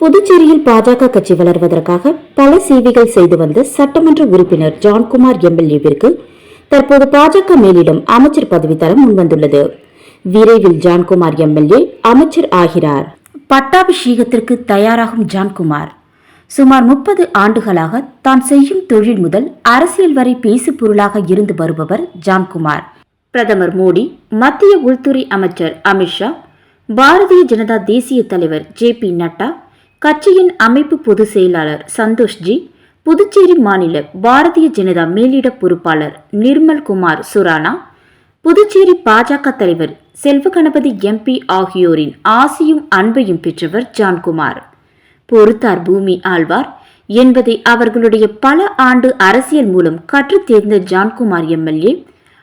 புதுச்சேரியில் பாஜக கட்சி வளர்வதற்காக பல சேவைகள் செய்து வந்த சட்டமன்ற உறுப்பினர் ஜான்குமார் எம்எல்ஏவிற்கு தற்போது பாஜக மேலிடம் அமைச்சர் பதவி தர முன்வந்துள்ளது. விரைவில் ஜான்குமார் எம்எல்ஏ அமைச்சர் ஆகிறார். பட்டாபிஷேகத்திற்கு தயாராகும் ஜான்குமார் சுமார் 30 ஆண்டுகளாக தான் செய்யும் தொழில் முதல் அரசியல் வரை பேசு பொருளாக இருந்து வருபவர் ஜான்குமார். பிரதமர் மோடி, மத்திய உள்துறை அமைச்சர் அமித்ஷா, பாரதிய ஜனதா தேசிய தலைவர் JP நட்டா, கட்சியின் அமைப்பு பொதுச் செயலாளர் சந்தோஷ்ஜி, புதுச்சேரி மாநில பாரதிய ஜனதா மேலிட பொறுப்பாளர் நிர்மல் குமார் சுரானா, புதுச்சேரி பாஜக தலைவர் செல்வகணபதி MP ஆகியோரின் ஆசியும் அன்பையும் பெற்றவர் ஜான்குமார். பொறுத்தார் பூமி ஆழ்வார் என்பதை அவர்களுடைய பல ஆண்டு அரசியல் மூலம் கற்றுத் தேர்ந்த ஜான்குமார் எம்எல்ஏ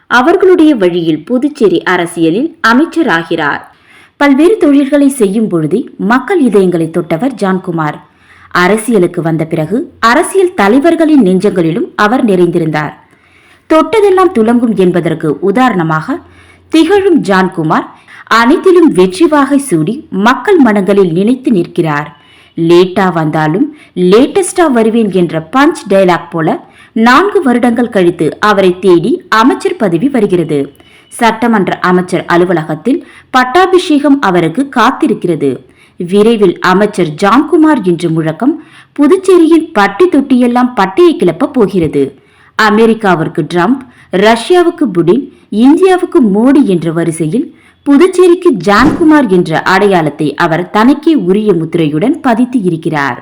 அவர்களுடைய வழியில் புதுச்சேரி அரசியலில் அமைச்சராகிறார். பல்வேறு தொழில்களை செய்யும் பொழுதே மக்கள் இதயங்களை தொட்டவர் ஜான்குமார். அரசியலுக்கு வந்த பிறகு அரசியல் தலைவர்களின் நெஞ்சங்களிலும் அவர் நிறைந்திருந்தார். தொட்டதெல்லாம் துலங்கும் என்பதற்கு உதாரணமாக திகழும் ஜான்குமார் அனைத்திலும் வெற்றி வாகை சூடி மக்கள் மனங்களில் நிலைத்து நிற்கிறார். லேட்டா வந்தாலும் லேட்டஸ்டா வருவேன் என்ற பஞ்ச் டயலாக் போல 4 வருடங்கள் கழித்து அவரை தேடி அமைச்சர் பதவி வருகிறது. சட்டமன்ற அமைச்சர் அலுவலகத்தில் பட்டாபிஷேகம் அவருக்கு காத்திருக்கிறது. விரைவில் அமைச்சர் ஜான்குமார் என்ற முழக்கம் புதுச்சேரியின் பட்டி தொட்டியெல்லாம் பட்டையை கிளப்ப போகிறது. அமெரிக்காவிற்கு டிரம்ப், ரஷ்யாவுக்கு புடின், இந்தியாவுக்கு மோடி என்ற வரிசையில் புதுச்சேரிக்கு ஜான்குமார் என்ற அடையாளத்தை அவர் தனக்கே உரிய முத்திரையுடன் பதித்து இருக்கிறார்.